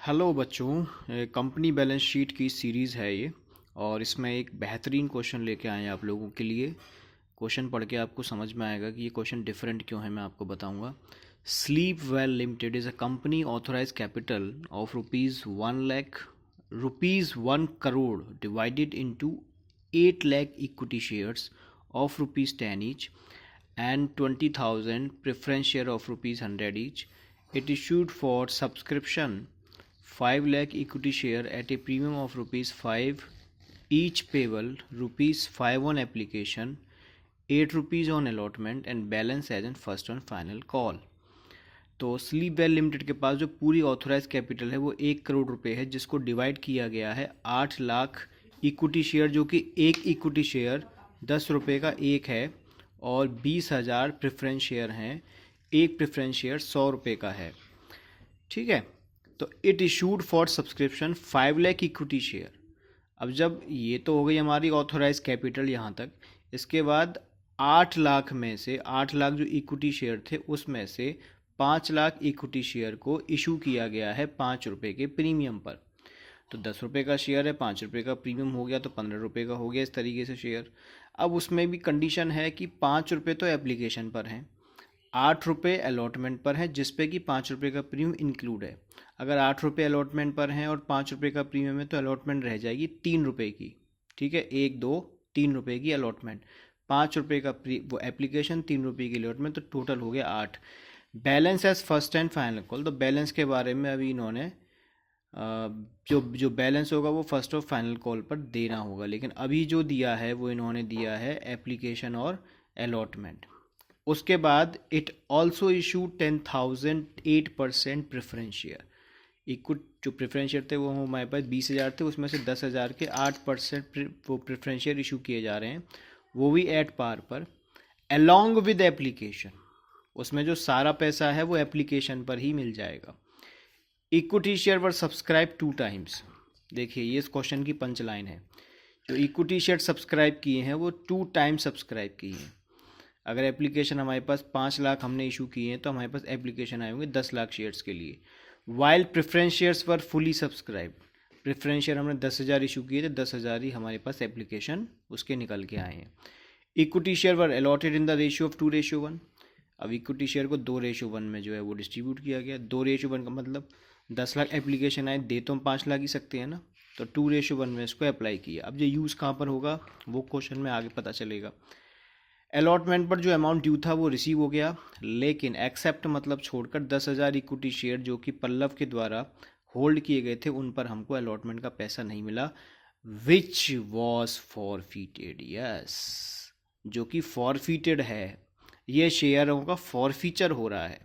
Hello बच्चों, company balance sheet की series है ये। और इसमें एक बेहतरीन क्वेश्चन लेके आए हैं आप लोगों के लिए। क्वेश्चन पढ़ के आपको समझ में आएगा कि ये क्वेश्चन डिफरेंट क्यों है। मैं आपको बताऊंगा। Sleep Well Limited is a company authorise capital of rupees 1 crore divided into 8 lakh equity shares of rupees 10 each and 20,000 preference share of rupees 100 each. It issued for subscription 5 lakh equity share at a premium of rupees 5 each, payable rupees 5 on application, 8 rupees on allotment and balance as in first on final call. तो sleep Well limited के पास जो पूरी authorise capital है वो 1 करोड़ रुपए है, जिसको divide किया गया है 8 लाख इक्विटी शेयर, जो कि एक इक्विटी शेयर 10 रुपये का एक है, और 20,000 प्रेफरेंस शेयर हैं। एक प्रेफरेंस शेयर 100 रुपये का है। ठीक है। तो it issued for subscription 5 lakh equity share. अब जब ये तो हो गई हमारी ऑथोराइज कैपिटल यहाँ तक। इसके बाद 8 लाख में से 8 लाख जो इक्विटी शेयर थे उसमें से 5 लाख इक्विटी शेयर को इशू किया गया है 5 रुपये के प्रीमियम पर। तो 10 रुपये का शेयर है, 5 रुपये का प्रीमियम हो गया तो 15 रुपये का हो गया इस तरीके से शेयर। अब उसमें भी कंडीशन है कि 5 रुपये तो एप्लीकेशन पर हैं, 8 रुपये अलॉटमेंट पर है, जिसपे कि 5 रुपये का प्रीमियम इंक्लूड है। अगर 8 रुपये अलॉटमेंट पर हैं और 5 रुपये का प्रीमियम है तो अलॉटमेंट रह जाएगी 3 रुपये की। ठीक है, 1 2 3 रुपये की अलॉटमेंट, 5 रुपये का वो एप्लीकेशन, 3 रुपये की अलॉटमेंट, तो टोटल हो गया 8। Balance as first and final call. तो बैलेंस के बारे में अभी इन्होंने जो जो बैलेंस होगा वो फर्स्ट और फाइनल कॉल पर देना होगा, लेकिन अभी जो दिया है वो इन्होंने दिया है एप्लीकेशन और अलॉटमेंट। उसके बाद it also issue 10,000 8% preference share. Equity जो प्रेफरेंस शेयर थे वो हमारे पास 20,000 थे, उसमें से 10,000 के 8% वो प्रेफरेंस शेयर इशू किए जा रहे हैं, वो भी एट पार पर, अलॉन्ग विद एप्लीकेशन। उसमें जो सारा पैसा है वो एप्लीकेशन पर ही मिल जाएगा। इक्विटी शेयर वर सब्सक्राइब 2 times। देखिए ये इस क्वेश्चन की पंच लाइन है। जो इक्विटी शेयर सब्सक्राइब किए हैं वो 2 times सब्सक्राइब किए हैं। अगर एप्लीकेशन हमारे पास 5 लाख हमने इशू किए हैं तो हमारे पास एप्लीकेशन आए होंगे 10 लाख शेयर्स के लिए। वाइल प्रेफरेंस शेयर्स वर फुली सब्सक्राइब। प्रेफरेंस शेयर हमने 10,000 इशू किए थे, 10,000 ही हमारे पास एप्लीकेशन उसके निकल के आए हैं। Equity share were allotted in the ratio of 2:1। अब इक्विटी शेयर को 2:1 में जो है वो डिस्ट्रीब्यूट किया गया। 2:1 का मतलब 10 लाख एप्लीकेशन आए, दे तो हम 5 लाख ही सकते हैं ना, तो 2:1 में इसको अप्लाई किया। अब ये यूज़ कहाँ पर होगा वो क्वेश्चन में आगे पता चलेगा। अलॉटमेंट पर जो अमाउंट ड्यू था वो रिसीव हो गया, लेकिन एक्सेप्ट मतलब छोड़कर 10,000 इक्विटी शेयर जो कि पल्लव के द्वारा होल्ड किए गए थे उन पर हमको अलॉटमेंट का पैसा नहीं मिला, विच वॉज फॉरफीटेड। यस, जो कि फॉरफीटेड है, ये शेयरों का फॉरफीचर हो रहा है।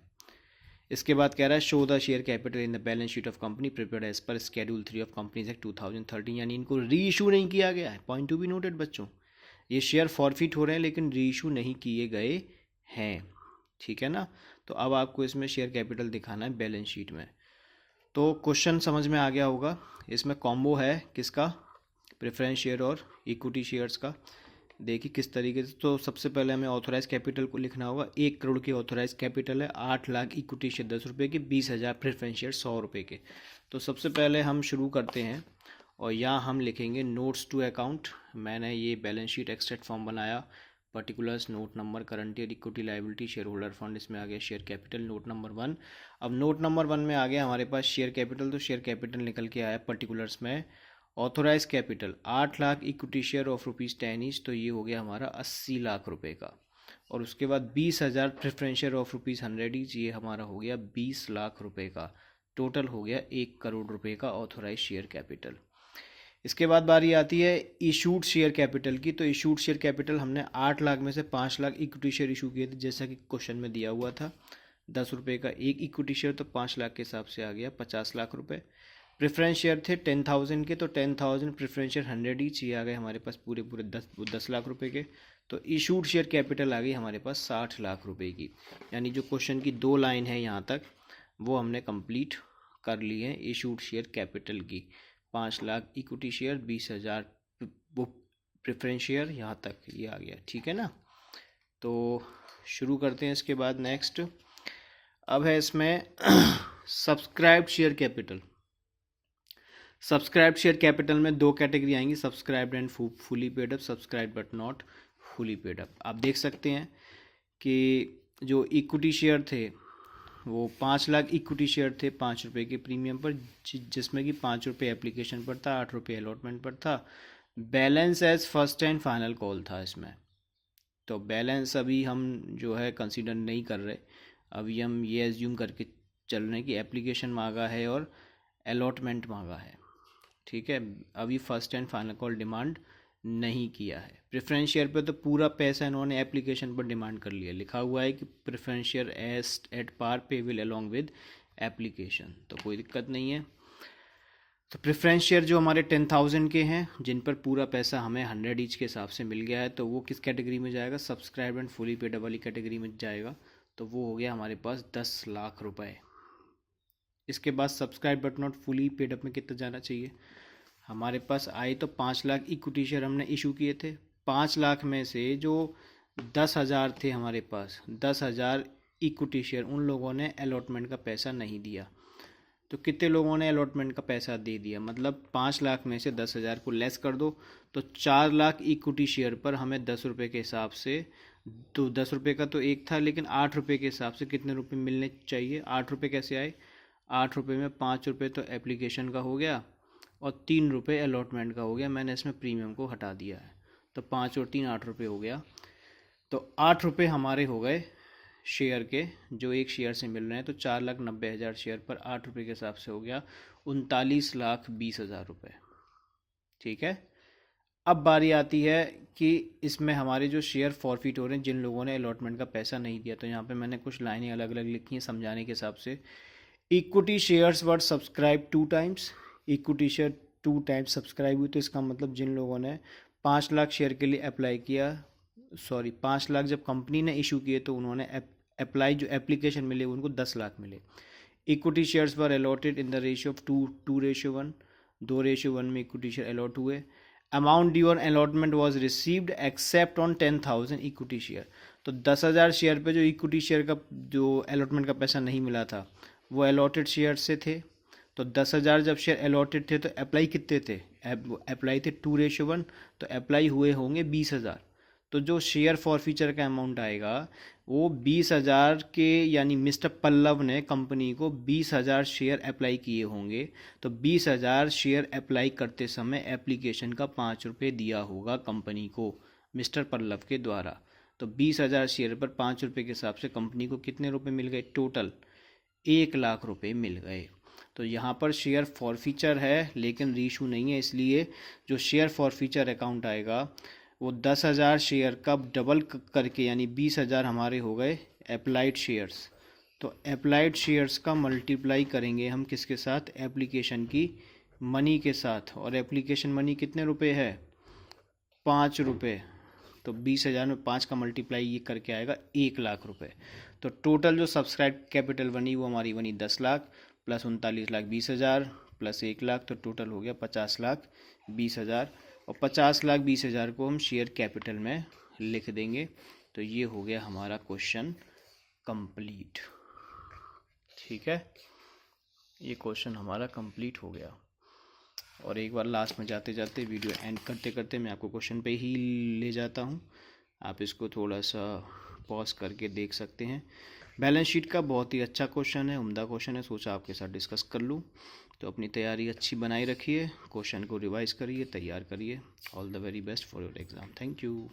इसके बाद कह रहा है show the share capital in the balance sheet of company prepared as per schedule 3 of Companies Act 2013। यानी इनको री इशू नहीं किया गया है। पॉइंट टू बी नोटेड बच्चों, ये शेयर फॉरफिट हो रहे हैं लेकिन री इशू नहीं किए गए हैं। ठीक है ना। तो अब आपको इसमें शेयर कैपिटल दिखाना है बैलेंस शीट में। तो क्वेश्चन समझ में आ गया होगा। इसमें कॉम्बो है किसका, प्रेफरेंस शेयर और इक्विटी शेयर्स का। देखिए किस तरीके से। तो सबसे पहले हमें ऑथोराइज कैपिटल को लिखना होगा। 1 करोड़ की ऑथोराइज कैपिटल है, 8 लाख इक्विटी शेयर 10 रुपये के, 20,000 प्रेफरेंस शेयर 100 रुपये के। तो सबसे पहले हम शुरू करते हैं और यहाँ हम लिखेंगे नोट्स टू अकाउंट। मैंने ये बैलेंस शीट एक्सट्रैक्ट फॉर्म बनाया, particulars, note number, current year, equity, liability, share holder fund, इसमें आ गया शेयर कैपिटल, नोट नंबर 1। अब नोट नंबर 1 में आ गया हमारे पास शेयर कैपिटल। तो शेयर कैपिटल निकल के आया पर्टिकुलर्स में authorise capital 8 lakh equity share of rupees 10 each, तो ये हो गया हमारा 80 लाख रुपए का। और उसके बाद 20,000 preference share of rupees 100 each, ये हमारा हो गया 20 लाख रुपए का। टोटल हो गया 1 करोड़ रुपए का ऑथोराइज शेयर कैपिटल। इसके बाद बारी आती है इशूड शेयर कैपिटल की। तो इशूड शेयर कैपिटल हमने 8 लाख में से 5 लाख इक्विटी शेयर इशू किए थे, जैसा कि क्वेश्चन में दिया हुआ था। 10 रुपये का एक इक्विटी शेयर, तो 5 लाख के हिसाब से आ गया 50 लाख रुपए। प्रेफरेंस शेयर थे 10,000 के, तो 10,000 प्रेफरेंस शेयर 100 ईच, ये आ गए हमारे पास पूरे 10 लाख रुपए के। तो इशूड शेयर कैपिटल आ गई हमारे पास 60 लाख रुपए की। यानी जो क्वेश्चन की 2 लाइन है यहाँ तक वो हमने कंप्लीट कर ली है इशूड शेयर कैपिटल की। 5 लाख इक्विटी शेयर, 20,000 वो प्रेफरेंस शेयर, यहाँ तक ये आ गया। ठीक है ना। तो शुरू करते हैं इसके बाद नेक्स्ट। अब है इसमें subscribed share capital. Subscribe share capital में दो कैटेगरी आएंगी, subscribed and fully paid up, subscribe but not fully paid up. आप देख सकते हैं कि जो इक्विटी शेयर थे वो 5 लाख इक्विटी शेयर थे 5 रुपये के प्रीमियम पर, जिसमें कि 5 रुपये एप्लीकेशन पर था, 8 रुपये अलॉटमेंट पर था। Balance as first and final call था इसमें, तो बैलेंस अभी हम जो है कंसीडर नहीं कर रहे। अभी हम ये एज्यूम करके चल रहे हैं कि एप्लीकेशन मांगा है और अलॉटमेंट मांगा है, ठीक है। अभी first and final call demand नहीं किया है। प्रेफरेंस शेयर पे तो पूरा पैसा इन्होंने एप्लीकेशन पर डिमांड कर लिया, लिखा हुआ है कि preference share at par payable along with application, तो कोई दिक्कत नहीं है। तो प्रेफरेंस शेयर जो हमारे 10,000 के हैं, जिन पर पूरा पैसा हमें 100 ईच के हिसाब से मिल गया है, तो वो किस कैटेगरी में जाएगा, सब्सक्राइब एंड फुली पेड वाली कैटेगरी में जाएगा। तो वो हो गया हमारे पास 10 लाख रुपए। इसके बाद subscribe but not fully paid up में कितना जाना चाहिए, हमारे पास आए तो 5 लाख इक्विटी शेयर हमने इशू किए थे। 5 लाख में से जो 10,000 थे हमारे पास, 10,000 इक्विटी शेयर, उन लोगों ने अलॉटमेंट का पैसा नहीं दिया। तो कितने लोगों ने अलॉटमेंट का पैसा दे दिया, मतलब 5 लाख में से 10,000 को लेस कर दो, तो 4 लाख इक्विटी शेयर पर हमें 10 रुपये के हिसाब से, तो 10 रुपये का तो एक था, लेकिन 8 रुपये के हिसाब से कितने रुपये मिलने चाहिए। 8 रुपये कैसे आए, 8 रुपये में 5 रुपये तो एप्लीकेशन का हो गया और 3 रुपये अलॉटमेंट का हो गया। मैंने इसमें प्रीमियम को हटा दिया है, तो 5 और 3 8 रुपये हो गया। तो 8 रुपये हमारे हो गए शेयर के, जो एक शेयर से मिल रहे हैं। तो 4,90,000 शेयर पर 8 रुपये के हिसाब से हो गया 39,20,000 रुपये, ठीक है। अब बारी आती है कि इसमें हमारे जो शेयर फॉरफिट हो रहे हैं, जिन लोगों ने अलॉटमेंट का पैसा नहीं दिया। तो यहाँ पे मैंने कुछ लाइनें अलग अलग लिखी हैं समझाने के हिसाब से। इक्विटी शेयर्स वर subscribe 2 times, equity share 2 times subscribe हुई, तो इसका मतलब जिन लोगों ने 5 लाख शेयर के लिए अप्लाई किया, 5 लाख जब कंपनी ने इशू किए तो उन्होंने अप्लाई, जो एप्लीकेशन मिले उनको 10 लाख मिले। Equity shares were allotted in the ratio of 2:1, 2:1 में इक्विटी शेयर अलॉट हुए। Amount due on allotment was received except on 10,000 equity share. तो 10,000 शेयर पे जो इक्विटी शेयर का जो अलॉटमेंट का पैसा नहीं मिला था, वो अलॉटेड शेयर से थे। तो 10,000 जब शेयर अलॉटेड थे तो अप्लाई कितने थे, अप्लाई थे 2:1, तो अप्लाई हुए होंगे 20,000। तो जो शेयर फॉरफीचर का अमाउंट आएगा वो 20,000 के, यानी मिस्टर पल्लव ने कंपनी को 20,000 शेयर अप्लाई किए होंगे। तो 20,000 शेयर अप्लाई करते समय एप्लीकेशन का 5 रुपये दिया होगा कंपनी को मिस्टर पल्लव के द्वारा। तो 20,000 शेयर पर 5 रुपये के हिसाब से कंपनी को कितने रुपये मिल गए, टोटल 1 लाख रुपये मिल गए। तो यहाँ पर शेयर फॉरफीचर है लेकिन रीइशू नहीं है, इसलिए जो शेयर फॉरफीचर अकाउंट आएगा वो 10,000 शेयर का डबल करके, यानी 20,000 हमारे हो गए अप्लाइड शेयर्स। तो अप्लाइड शेयर्स का मल्टीप्लाई करेंगे हम किसके साथ, एप्लीकेशन की मनी के साथ। और एप्लीकेशन मनी कितने रुपए है, 5 रुपये। तो 20,000 में 5 का मल्टीप्लाई ये करके आएगा 1 लाख रुपए। तो टोटल जो सब्सक्राइब कैपिटल बनी वो हमारी बनी 10 लाख प्लस 39,20,000 प्लस 1 लाख, तो टोटल हो गया 50,20,000। और 50,20,000 को हम शेयर कैपिटल में लिख देंगे। तो ये हो गया हमारा क्वेश्चन कंप्लीट, ठीक है। ये क्वेश्चन हमारा कंप्लीट हो गया। और एक बार लास्ट में जाते जाते, वीडियो एंड करते करते मैं आपको क्वेश्चन पे ही ले जाता हूँ, आप इसको थोड़ा सा पॉज करके देख सकते हैं। बैलेंस शीट का बहुत ही अच्छा क्वेश्चन है, उम्दा क्वेश्चन है, सोचा आपके साथ डिस्कस कर लूँ। तो अपनी तैयारी अच्छी बनाए रखिए, क्वेश्चन को रिवाइज करिए, तैयार करिए। All the very best for your exam. Thank you.